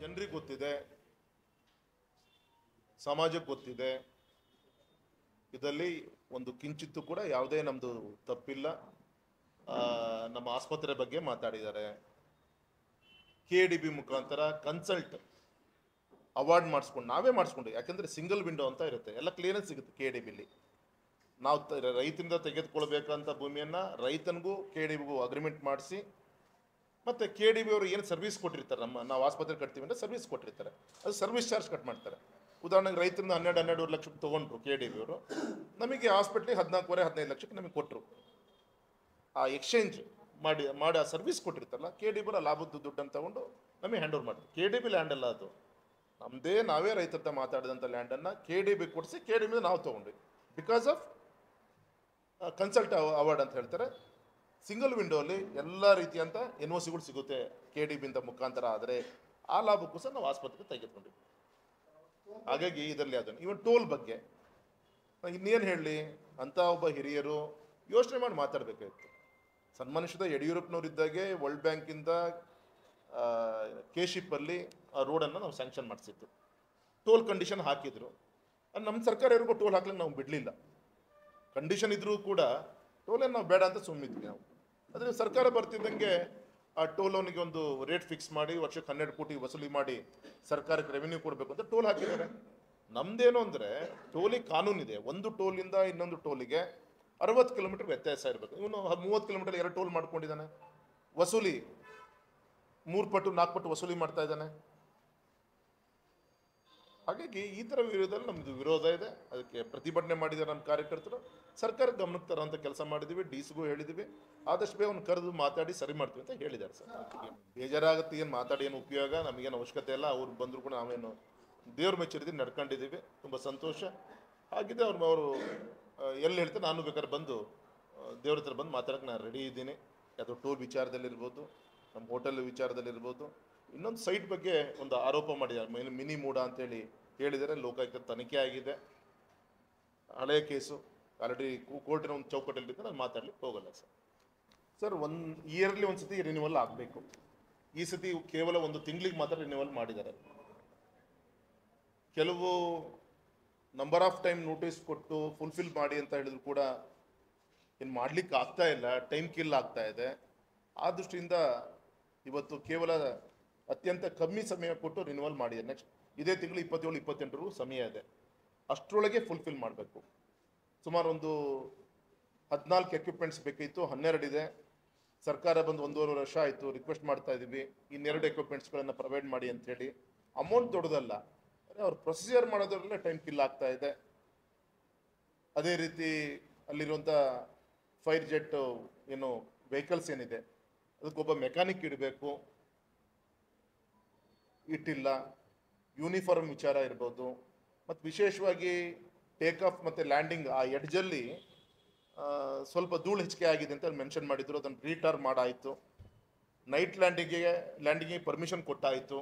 ಜನರಿಗೆ ಗೊತ್ತಿದೆ, ಸಮಾಜಕ್ಕೆ ಗೊತ್ತಿದೆ. ಇದರಲ್ಲಿ ಒಂದು ಕಿಂಚಿತ್ತು ಕೂಡ ಯಾವುದೇ ನಮ್ಮದು ತಪ್ಪಿಲ್ಲ. ನಮ್ಮ ಆಸ್ಪತ್ರೆ ಬಗ್ಗೆ ಮಾತಾಡಿದ್ದಾರೆ. KDB ಮುಖಾಂತರ ಕನ್ಸಲ್ಟ್ ಅವಾರ್ಡ್ ಮಾಡಿಸ್ಕೊಂಡು ನಾವೇ ಮಾಡಿಸ್ಕೊಂಡು, ಯಾಕಂದರೆ ಸಿಂಗಲ್ ವಿಂಡೋ ಅಂತ ಇರುತ್ತೆ, ಎಲ್ಲ ಕ್ಲಿಯರೆನ್ಸ್ ಸಿಗುತ್ತೆ KDBಲಿ. ನಾವು ರೈತರಿಂದ ತೆಗೆದುಕೊಳ್ಬೇಕಂತ ಭೂಮಿಯನ್ನು ರೈತನಿಗೂ KDBಗೂ ಅಗ್ರಿಮೆಂಟ್ ಮಾಡಿಸಿ, ಮತ್ತು KDB ಅವರು ಏನು ಸರ್ವಿಸ್ ಕೊಟ್ಟಿರ್ತಾರೆ, ನಾವು ಆಸ್ಪತ್ರೆ ಕಟ್ತೀವಿ ಅಂದರೆ ಸರ್ವಿಸ್ ಕೊಟ್ಟಿರ್ತಾರೆ, ಅದು ಸರ್ವಿಸ್ ಚಾರ್ಜ್ ಕಟ್ ಮಾಡ್ತಾರೆ. ಉದಾಹರಣೆಗೆ ರೈತರಿಂದ 12-12 ಲಕ್ಷಕ್ಕೆ ತೊಗೊಂಡ್ರು KDB ಅವರು, ನಮಗೆ ಹಾಸ್ಪಿಟ್ಲಿಗೆ 14-15 ಲಕ್ಷಕ್ಕೆ ನಮಗೆ ಕೊಟ್ಟರು. ಆ ಎಕ್ಸ್ಚೇಂಜ್ ಮಾಡಿ ಆ ಸರ್ವಿಸ್ ಕೊಟ್ಟಿರ್ತಾರಲ್ಲ, KDB ಲಾಭದ ದುಡ್ಡನ್ನು ತಗೊಂಡು ನಮಗೆ ಹ್ಯಾಂಡ್ ಓವರ್ ಮಾಡ್ತೀವಿ. KDB ಲ್ಯಾಂಡ್ ಅಲ್ಲ ಅದು, ನಮ್ಮದೇ ನಾವೇ ರೈತರ ಮಾತಾಡಿದಂಥ ಲ್ಯಾಂಡನ್ನು KDB ಕೊಡಿಸಿ KDB ನಾವು ತೊಗೊಂಡ್ವಿ. ಬಿಕಾಸ್ ಆಫ್ ಕನ್ಸಲ್ಟ್ ಅವಾರ್ಡ್ ಅಂತ ಹೇಳ್ತಾರೆ. ಸಿಂಗಲ್ ವಿಂಡೋಲಿ ಎಲ್ಲ ರೀತಿಯಂಥ NOCಗಳು ಸಿಗುತ್ತೆ KDBಯಿಂದ ಮುಖಾಂತರ. ಆದರೆ ಆ ಲಾಭಕ್ಕೂ ಸಹ ನಾವು ಆಸ್ಪತ್ರೆಗೆ ತೆಗೆದುಕೊಂಡಿವಿ. ಹಾಗಾಗಿ ಇದರಲ್ಲಿ ಅದನ್ನು ಇವನ್ ಟೋಲ್ ಬಗ್ಗೆ ಇನ್ನೇನು ಹೇಳಲಿ ಅಂತ ಒಬ್ಬ ಹಿರಿಯರು ಯೋಚನೆ ಮಾಡಿ ಮಾತಾಡಬೇಕಾಗಿತ್ತು. ಸನ್ಮಾನಿಸಿದ ಯಡಿಯೂರಪ್ಪನವರಿದ್ದಾಗೆ ವರ್ಲ್ಡ್ ಬ್ಯಾಂಕಿಂದ ಕೇಶಿಪ್ಪಲ್ಲಿ ಆ ರೋಡನ್ನು ನಾವು ಸ್ಯಾಂಕ್ಷನ್ ಮಾಡಿಸಿತ್ತು. ಟೋಲ್ ಕಂಡೀಷನ್ ಹಾಕಿದ್ರು. ನಮ್ಮ ಸರ್ಕಾರ ಯಾರಿಗೂ ಟೋಲ್ ಹಾಕ್ಲಿಕ್ಕೆ ನಾವು ಬಿಡಲಿಲ್ಲ. ಕಂಡೀಷನ್ ಇದ್ರೂ ಕೂಡ ಟೋಲನ್ನು ನಾವು ಬೇಡ ಅಂತ ಸುಮ್ಮನಿದ್ವಿ ನಾವು. ಆದರೆ ಸರ್ಕಾರ ಬರ್ತಿದ್ದಂಗೆ ಆ ಟೋಲ್ ಅವನಿಗೆ ಒಂದು ರೇಟ್ ಫಿಕ್ಸ್ ಮಾಡಿ ವರ್ಷಕ್ಕೆ 12 ಕೋಟಿ ವಸೂಲಿ ಮಾಡಿ ಸರ್ಕಾರಕ್ಕೆ ರೆವಿನ್ಯೂ ಕೊಡಬೇಕು ಅಂತ ಟೋಲ್ ಹಾಕಿದ್ದಾರೆ. ನಮ್ದೇನು ಅಂದರೆ ಟೋಲಿಗೆ ಕಾನೂನಿದೆ. ಒಂದು ಟೋಲಿಂದ ಇನ್ನೊಂದು ಟೋಲಿಗೆ 60 ಕಿಲೋಮೀಟರ್ ವ್ಯತ್ಯಾಸ ಇರಬೇಕು. ಇವನು 30 ಕಿಲೋಮೀಟರ್ 2 ಟೋಲ್ ಮಾಡ್ಕೊಂಡಿದ್ದಾನೆ. ವಸೂಲಿ 3 ಪಟ್ಟು 4 ಪಟ್ಟು ವಸೂಲಿ ಮಾಡ್ತಾ ಇದ್ದಾನೆ. ಹಾಗಾಗಿ ಈ ಥರ ವಿರೋಧದಲ್ಲಿ ನಮ್ಮದು ವಿರೋಧ ಇದೆ. ಅದಕ್ಕೆ ಪ್ರತಿಭಟನೆ ಮಾಡಿದ್ದಾರೆ ನಮ್ಮ ಕಾರ್ಯಕರ್ತರು. ಸರ್ಕಾರ ಗಮನಕ್ಕೆ ತರೋಂಥ ಕೆಲಸ ಮಾಡಿದ್ದೀವಿ. DCಗೂ ಹೇಳಿದ್ದೀವಿ, ಆದಷ್ಟು ಬೇಗ ಅವ್ನು ಕರೆದು ಮಾತಾಡಿ ಸರಿ ಮಾಡ್ತೀವಿ ಅಂತ ಹೇಳಿದ್ದಾರೆ. ಸರ್ ಬೇಜಾರಾಗುತ್ತೆ, ಏನು ಮಾತಾಡಿ ಏನು ಉಪಯೋಗ, ನಮಗೇನು ಅವಶ್ಯಕತೆ ಇಲ್ಲ. ಅವ್ರು ಬಂದರೂ ಕೂಡ ನಾವೇನು ದೇವ್ರ ಮೆಚ್ಚರಿದ್ದೀವಿ, ನಡ್ಕೊಂಡಿದ್ದೀವಿ. ತುಂಬ ಸಂತೋಷ ಆಗಿದೆ. ಅವರು ಎಲ್ಲಿ ಹೇಳ್ತಾರೆ, ನಾನು ಬೇಕಾದ್ರೆ ಬಂದು ದೇವ್ರ ಹತ್ರ ಬಂದು ಮಾತಾಡೋಕ್ಕೆ ನಾನು ರೆಡಿ ಇದ್ದೀನಿ. ಅದು ಟೋಲ್ ವಿಚಾರದಲ್ಲಿರ್ಬೋದು, ನಮ್ಮ ಹೋಟೆಲ್ ವಿಚಾರದಲ್ಲಿರ್ಬೋದು. ಇನ್ನೊಂದು ಸೈಟ್ ಬಗ್ಗೆ ಒಂದು ಆರೋಪ ಮಾಡಿದ್ದಾರೆ, ಮಿನಿ ಮೂಡ ಅಂತೇಳಿ ಹೇಳಿದರೆ. ಲೋಕಾಯುಕ್ತ ತನಿಖೆ ಆಗಿದೆ, ಹಳೆಯ ಕೇಸು ಆಲ್ರೆಡಿ ಕೋರ್ಟಿನ ಒಂದು ಚೌಕಟ್ಟಲ್ಲಿದ್ದರೆ ನಾನು ಮಾತಾಡ್ಲಿಕ್ಕೆ ಹೋಗಲ್ಲ ಸರ್. ಇಯರ್ಲಿ ಒಂದು ಸತಿ ರಿನ್ಯೂವಲ್ ಆಗಬೇಕು. ಈ ಸತಿ ಕೇವಲ 1 ತಿಂಗಳಿಗೆ ಮಾತ್ರ ರಿನ್ಯೂವಲ್ ಮಾಡಿದ್ದಾರೆ. ಕೆಲವು ನಂಬರ್ ಆಫ್ ಟೈಮ್ ನೋಟಿಸ್ ಕೊಟ್ಟು ಫುಲ್ಫಿಲ್ ಮಾಡಿ ಅಂತ ಹೇಳಿದ್ರು ಕೂಡ ಏನು ಮಾಡಲಿಕ್ಕೆ ಆಗ್ತಾ ಇಲ್ಲ, ಟೈಮ್ ಕಿಲ್ ಆಗ್ತಾ ಇದೆ. ಆ ದೃಷ್ಟಿಯಿಂದ ಇವತ್ತು ಕೇವಲ ಅತ್ಯಂತ ಕಮ್ಮಿ ಸಮಯ ಕೊಟ್ಟು ರಿನ್ಯೂವಲ್ ಮಾಡಿದ್ದಾರೆ. ನೆಕ್ಸ್ಟ್ ಇದೇ ತಿಂಗಳು 27-28 ಸಮಯ ಇದೆ. ಅಷ್ಟರೊಳಗೆ ಫುಲ್ಫಿಲ್ ಮಾಡಬೇಕು. ಸುಮಾರು ಒಂದು 14 ಎಕ್ವಿಪ್ಮೆಂಟ್ಸ್ ಬೇಕಿತ್ತು, 12 ಇದೆ. ಸರ್ಕಾರ ಬಂದು 1.5 ವರ್ಷ ಆಯಿತು, ರಿಕ್ವೆಸ್ಟ್ ಮಾಡ್ತಾ ಇದ್ದೀವಿ ಇನ್ನೆರಡು ಎಕ್ವಿಪ್ಮೆಂಟ್ಸ್ಗಳನ್ನು ಪ್ರೊವೈಡ್ ಮಾಡಿ ಅಂಥೇಳಿ. ಅಮೌಂಟ್ ದೊಡ್ಡದಲ್ಲ, ಅವ್ರು ಪ್ರೊಸೀಜರ್ ಮಾಡೋದ್ರಲ್ಲೇ ಟೈಮ್ ಕಿಲ್ ಆಗ್ತಾ ಇದೆ. ಅದೇ ರೀತಿ ಅಲ್ಲಿರುವಂಥ ಫೈರ್ ಜೆಟ್ ಏನು ವೆಹಿಕಲ್ಸ್ ಏನಿದೆ ಅದಕ್ಕೊಬ್ಬ ಮೆಕ್ಯಾನಿಕ್ ಇಡಬೇಕು, ಇಟ್ಟಿಲ್ಲ. ಯೂನಿಫಾರ್ಮ್ ವಿಚಾರ ಇರ್ಬೋದು, ಮತ್ತು ವಿಶೇಷವಾಗಿ ಟೇಕ್ ಆಫ್ ಮತ್ತು ಲ್ಯಾಂಡಿಂಗ್ ಆ ಎಡ್ಜಲ್ಲಿ ಸ್ವಲ್ಪ ಧೂಳು ಹೆಚ್ಚಿಗೆ ಆಗಿದೆ ಅಂತ ಮೆನ್ಷನ್ ಮಾಡಿದ್ರು. ಅದನ್ನು ರೀಟಾರ್ ಮಾಡಾಯಿತು. ನೈಟ್ ಲ್ಯಾಂಡಿಂಗಿಗೆ ಪರ್ಮಿಷನ್ ಕೊಟ್ಟಾಯಿತು.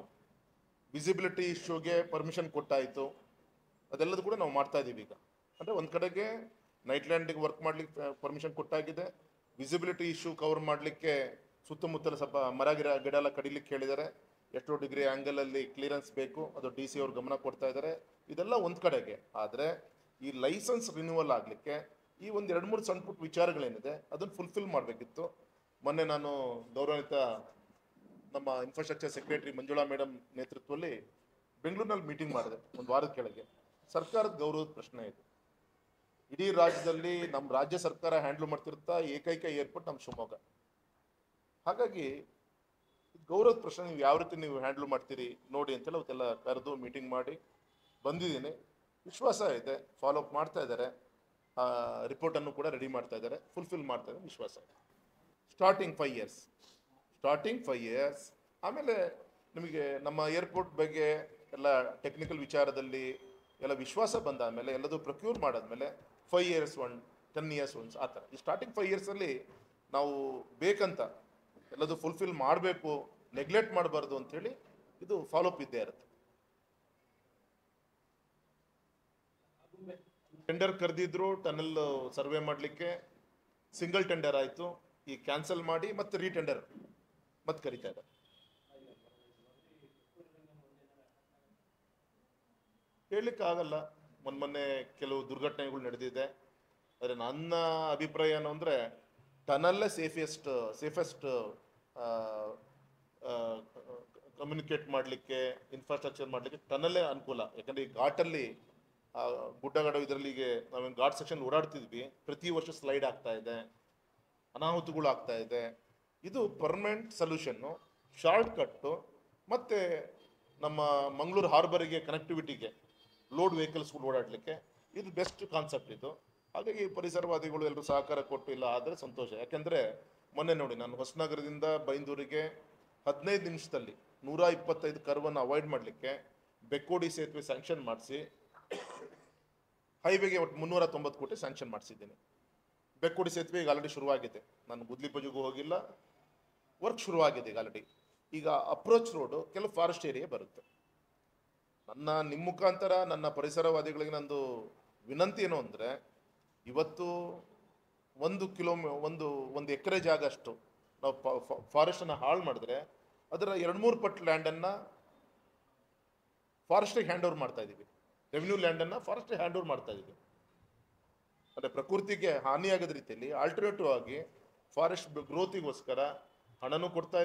ವಿಸಿಬಿಲಿಟಿ ಇಶ್ಯೂಗೆ ಪರ್ಮಿಷನ್ ಕೊಟ್ಟಾಯಿತು. ಅದೆಲ್ಲದೂ ಕೂಡ ನಾವು ಮಾಡ್ತಾ ಇದ್ದೀವಿ ಈಗ. ಅಂದರೆ ಒಂದು ಕಡೆಗೆ ನೈಟ್ ಲ್ಯಾಂಡಿಂಗ್ ವರ್ಕ್ ಮಾಡಲಿಕ್ಕೆ ಪರ್ಮಿಷನ್ ಕೊಟ್ಟಾಗಿದೆ. ವಿಸಿಬಿಲಿಟಿ ಇಶ್ಯೂ ಕವರ್ ಮಾಡಲಿಕ್ಕೆ ಸುತ್ತಮುತ್ತಲ ಸ್ವಲ್ಪ ಮರ ಗಿಡ ಎಲ್ಲ ಕಡಿಲಿಕ್ಕೆ ಹೇಳಿದ್ದಾರೆ. ಎಷ್ಟೋ ಡಿಗ್ರಿ ಆ್ಯಂಗಲಲ್ಲಿ ಕ್ಲಿಯರೆನ್ಸ್ ಬೇಕು, ಅದು DC ಅವ್ರು ಗಮನ ಕೊಡ್ತಾ ಇದ್ದಾರೆ. ಇದೆಲ್ಲ ಒಂದು ಕಡೆಗೆ. ಆದರೆ ಈ ಲೈಸೆನ್ಸ್ ರಿನ್ಯೂವಲ್ ಆಗಲಿಕ್ಕೆ ಈ ಒಂದು 2-3 ಸಣ್ಣ ಪುಟ್ಟ ವಿಚಾರಗಳೇನಿದೆ ಅದನ್ನು ಫುಲ್ಫಿಲ್ ಮಾಡಬೇಕಿತ್ತು. ಮೊನ್ನೆ ನಾನು ಗೌರವಾನ್ವಿತ ನಮ್ಮ ಇನ್ಫ್ರಾಸ್ಟ್ರಕ್ಚರ್ ಸೆಕ್ರೆಟರಿ ಮಂಜುಳಾ ಮೇಡಮ್ ನೇತೃತ್ವದಲ್ಲಿ ಬೆಂಗಳೂರಿನಲ್ಲಿ ಮೀಟಿಂಗ್ ಮಾಡಿದೆ ಒಂದು ವಾರದ ಕೆಳಗೆ. ಸರ್ಕಾರದ ಗೌರವದ ಪ್ರಶ್ನೆ ಇದೆ. ಇಡೀ ರಾಜ್ಯದಲ್ಲಿ ನಮ್ಮ ರಾಜ್ಯ ಸರ್ಕಾರ ಹ್ಯಾಂಡಲ್ ಮಾಡ್ತಿರ್ತಾ ಏಕೈಕ ಏರ್ಪೋರ್ಟ್ ನಮ್ಮ ಶಿವಮೊಗ್ಗ. ಹಾಗಾಗಿ ಗೌರವದ ಪ್ರಶ್ನೆ ನೀವು ಯಾವ ರೀತಿ ನೀವು ಹ್ಯಾಂಡಲ್ ಮಾಡ್ತೀರಿ ನೋಡಿ ಅಂತೆಲ್ಲ ಅವತ್ತೆಲ್ಲ ಕರೆದು ಮೀಟಿಂಗ್ ಮಾಡಿ ಬಂದಿದ್ದೀನಿ. ವಿಶ್ವಾಸ ಇದೆ, ಫಾಲೋಅಪ್ ಮಾಡ್ತಾ ಇದ್ದಾರೆ. ರಿಪೋರ್ಟನ್ನು ಕೂಡ ರೆಡಿ ಮಾಡ್ತಾ ಇದ್ದಾರೆ, ಫುಲ್ಫಿಲ್ ಮಾಡ್ತಾ ಇದ್ದಾರೆ, ವಿಶ್ವಾಸ ಇದೆ. ಸ್ಟಾರ್ಟಿಂಗ್ 5 ಇಯರ್ಸ್ ಆಮೇಲೆ ನಿಮಗೆ ನಮ್ಮ ಏರ್ಪೋರ್ಟ್ ಬಗ್ಗೆ ಎಲ್ಲ ಟೆಕ್ನಿಕಲ್ ವಿಚಾರದಲ್ಲಿ ಎಲ್ಲ ವಿಶ್ವಾಸ ಬಂದಾದಮೇಲೆ ಎಲ್ಲದೂ ಪ್ರೊಕ್ಯೂರ್ ಮಾಡಾದ್ಮೇಲೆ 5 ಇಯರ್ಸ್ 10 ಇಯರ್ಸ್ ಆ ಥರ. ಈ ಸ್ಟಾರ್ಟಿಂಗ್ 5 ಇಯರ್ಸಲ್ಲಿ ನಾವು ಬೇಕಂತ ಎಲ್ಲದೂ ಫುಲ್ಫಿಲ್ ಮಾಡಬೇಕು, ನೆಗ್ಲೆಕ್ಟ್ ಮಾಡಬಾರ್ದು ಅಂಥೇಳಿ ಇದು ಫಾಲೋಅಪ್ ಇದ್ದೇ ಇರುತ್ತೆ. ಟೆಂಡರ್ ಕರೆದಿದ್ರು ಟನಲ್ ಸರ್ವೆ ಮಾಡಲಿಕ್ಕೆ, ಸಿಂಗಲ್ ಟೆಂಡರ್ ಆಯಿತು. ಈ ಕ್ಯಾನ್ಸಲ್ ಮಾಡಿ ಮತ್ತೆ ರೀಟೆಂಡರ್ ಮತ್ತೆ ಕರೀತಾ ಇದ್ದಾರೆ. ಹೇಳಲಿಕ್ಕಾಗಲ್ಲ. ಮೊನ್ನೆ ಕೆಲವು ದುರ್ಘಟನೆಗಳು ನಡೆದಿದೆ. ಆದರೆ ನನ್ನ ಅಭಿಪ್ರಾಯ ಏನು ಅಂದರೆ ಟನಲ್ಲೇ ಸೇಫೆಸ್ಟ್ ಕಮ್ಯುನಿಕೇಟ್ ಮಾಡಲಿಕ್ಕೆ, ಇನ್ಫ್ರಾಸ್ಟ್ರಕ್ಚರ್ ಮಾಡಲಿಕ್ಕೆ ಟನಲ್ಲೇ ಅನುಕೂಲ. ಯಾಕಂದರೆ ಈ ಘಾಟಲ್ಲಿ ಗುಡ್ಡಗಾಡು ಇದರಲ್ಲಿಗೆ ನಾವೇನು ಘಾಟ್ ಸೆಕ್ಷನ್ ಓಡಾಡ್ತಿದ್ವಿ, ಪ್ರತಿ ವರ್ಷ ಸ್ಲೈಡ್ ಆಗ್ತಾ ಇದೆ, ಅನಾಹುತಗಳು ಆಗ್ತಾ ಇದೆ. ಇದು ಪರ್ಮನೆಂಟ್ ಸೊಲ್ಯೂಷನ್ನು, ಶಾರ್ಟ್ ಕಟ್ಟು, ಮತ್ತು ನಮ್ಮ ಮಂಗಳೂರು ಹಾರ್ಬರಿಗೆ ಕನೆಕ್ಟಿವಿಟಿಗೆ ಲೋಡ್ ವೆಹಿಕಲ್ಸ್ಗಳು ಓಡಾಡಲಿಕ್ಕೆ ಇದು ಬೆಸ್ಟ್ ಕಾನ್ಸೆಪ್ಟ್ ಇದು. ಹಾಗಾಗಿ ಪರಿಸರವಾದಿಗಳು ಎಲ್ಲರೂ ಸಹಕಾರ ಕೊಟ್ಟು ಇಲ್ಲ ಆದರೆ ಸಂತೋಷ. ಯಾಕೆಂದರೆ ಮೊನ್ನೆ ನೋಡಿ, ನಾನು ಹೊಸನಗರದಿಂದ ಬೈಂದೂರಿಗೆ 15 ನಿಮಿಷದಲ್ಲಿ 125 ಕರ್ವನ್ನು ಅವಾಯ್ಡ್ ಮಾಡಲಿಕ್ಕೆ ಬೆಕ್ಕೋಡಿ ಸೇತುವೆ ಸ್ಯಾಂಕ್ಷನ್ ಮಾಡಿಸಿ, ಹೈವೇಗೆ ಒಟ್ಟು 390 ಕೋಟಿ ಸ್ಯಾಂಕ್ಷನ್ ಮಾಡಿಸಿದ್ದೀನಿ. ಬೆಕ್ಕೋಡಿ ಸೇತುವೆ ಈಗ ಆಲ್ರೆಡಿ ಶುರುವಾಗಿದೆ. ನಾನು ಗುದ್ಲಿಪಜುಗೂ ಹೋಗಿಲ್ಲ, ವರ್ಕ್ ಶುರುವಾಗಿದೆ ಈಗ ಆಲ್ರೆಡಿ. ಈಗ ಅಪ್ರೋಚ್ ರೋಡು ಕೆಲವು ಫಾರೆಸ್ಟ್ ಏರಿಯಾ ಬರುತ್ತೆ. ನಿಮ್ಮ ಮುಖಾಂತರ ನನ್ನ ಪರಿಸರವಾದಿಗಳಿಗೆ ನಂದು ವಿನಂತಿ ಏನು ಅಂದರೆ, ಇವತ್ತು 1 ಎಕರೆ ಜಾಗ ಅಷ್ಟು ನಾವು ಫಾರೆಸ್ಟನ್ನು ಹಾಳು ಮಾಡಿದ್ರೆ ಅದರ 2-3 ಪಟ್ಟು ಲ್ಯಾಂಡನ್ನು ಫಾರೆಸ್ಟಿಗೆ ಹ್ಯಾಂಡ್ ಓವರ್ ಮಾಡ್ತಾ ಇದ್ದೀವಿ. ರೆವಿನ್ಯೂ ಲ್ಯಾಂಡನ್ನು ಫಾರೆಸ್ಟಿಗೆ ಹ್ಯಾಂಡ್ ಓವರ್ ಮಾಡ್ತಾ ಇದ್ದೀವಿ. ಅಂದರೆ ಪ್ರಕೃತಿಗೆ ಹಾನಿಯಾಗದ ರೀತಿಯಲ್ಲಿ ಆಲ್ಟರ್ನೇಟಿವ್ ಆಗಿ ಫಾರೆಸ್ಟ್ ಗ್ರೋತಿಗೋಸ್ಕರ ಹಣನೂ ಕೊಡ್ತಾ